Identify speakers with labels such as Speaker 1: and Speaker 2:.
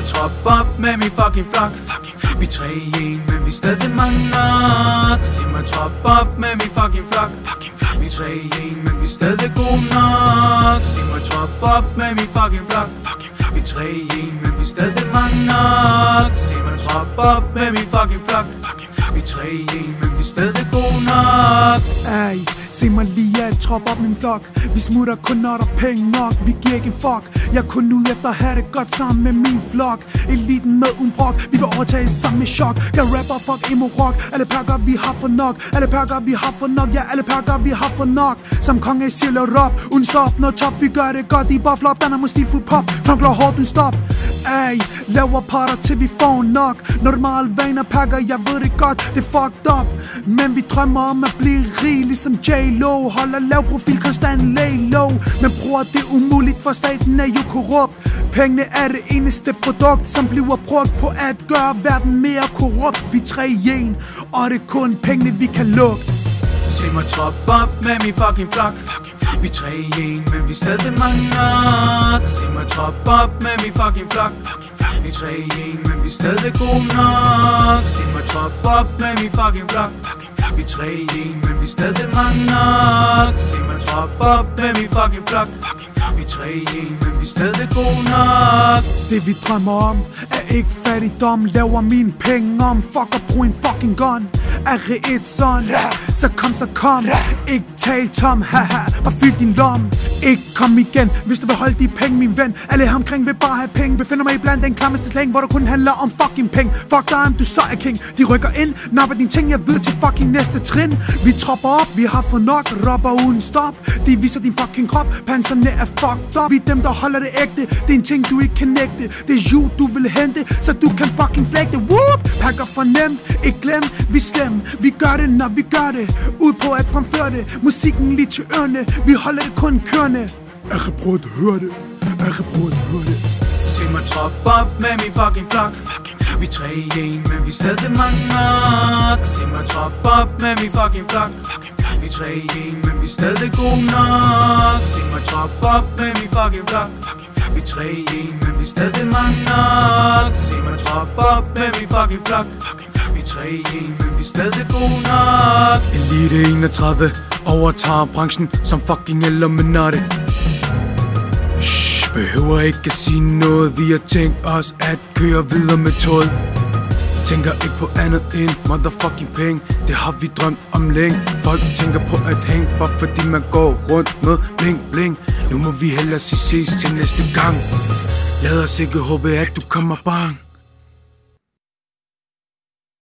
Speaker 1: mig trop op med min fucking flok. Vi 3 i 1, men vi stadig mange nok. Sig mig trop op med min fucking flok. Vi 3 i 1, men vi stadig gode nok. Sig mig trop op med min fucking flok. Vi 3 i 1, men vi stadig mange nok. Sig mig trop op med min fucking flok. Vi 3 i 1, men vi stadig gode nok.
Speaker 2: Ej, se mig lige at troppe op min flok. Vi smutter kun når der er penge nok. Vi giver ikke en fuck. Jeg er kun ude efter at have det godt sammen med min flok. Eliten med uden brok. Vi vil overtage sammen med chok. Jeg rapper, fuck emo rock. Alle pakker vi har for nok. Alle pakker vi har for nok. Ja, alle pakker vi har for nok. Som konge siger rap. Uden stop, når top. Vi gør det godt i bufflop. Den er måske fuld pop. Trunkler hårdt uden stop. Ej, laver parter til vi får nok. Normal vaner pakker, jeg ved det godt. Det er fucked up. Men vi drømmer om at blive rig ligesom J-Lo. Holder lav profil, konstant lay low. Men bror, det er umuligt, for staten er jo korrupt. Pengene er det eneste produkt, som bliver brugt på at gøre verden mere korrupt. Vi 3 i 1, og det er kun pengene vi kan lukke.
Speaker 1: Sig mig trop op med min fucking flok. Vi 3 i 1, men vi stadig mange nok. Sig mig trop op med min fucking flok. Vi 3 i 1, men vi stadig gode nok. Sig mig trop op med min fucking flok. Vi 3 i 1, men vi stadig mange nok. Sig mig trop op med min fucking flok. Vi 3 i 1, men vi stadig gode nok.
Speaker 2: Det vi drømmer om er ikke fattigdom. Laver mine penge om. Fuck og brug en fucking gun. Er reelt sådan. Så kom. Ikke tal tom. Haha, bare fyld din lom. Ikke kom igen, hvis du vil holde de penge, min ven. Alle her omkring vil bare have penge. Befinder mig iblandt den klammeste slang, hvor der kun handler om fucking penge. Fuck dig, om du så er king. De rykker ind, napper dine ting, jeg ved til fucking næste trin. Vi tropper op, vi har for nok. Rapper uden stop. De viser din fucking krop. Panserne er fucked up. Vi er dem, der holder det ægte. Det er en ting, du ikke kan nægte. Det er you, du vil hente, så du kan fucking flagte. Whoop! Pakker for nemt, ikke glem, vi slem. Vi gør det, når vi gør det. Ud på at fremføre det. Musikken lige til ørerne. Vi holder det kun kørende. Jeg kan prøve at høre det.
Speaker 1: Sig mig trop op med min fucking flok. Vi 3 i 1, men vi stadig mange nok. Sig mig trop op med min fucking flok. Vi 3 i 1, men vi stadig gode nok. Sig mig trop op med min fucking flok. Vi 3 i 1, men vi stadig mange nok. Sig mig trop op med min fucking flok. Vi 3 i 1, men vi stadig gode nok.
Speaker 2: Elite 31 overtager branchen som fucking Illuminati. Behøver ikke at sige noget. Vi har tænkt os at køre videre med toget. Tænker ikke på andet end motherfucking penge. Det har vi drømt om længe. Folk tænker på at hænge, bare fordi man går rundt med bling bling. Nu må vi hellere sige ses til næste gang. Lad os ikke håbe at du kommer bang.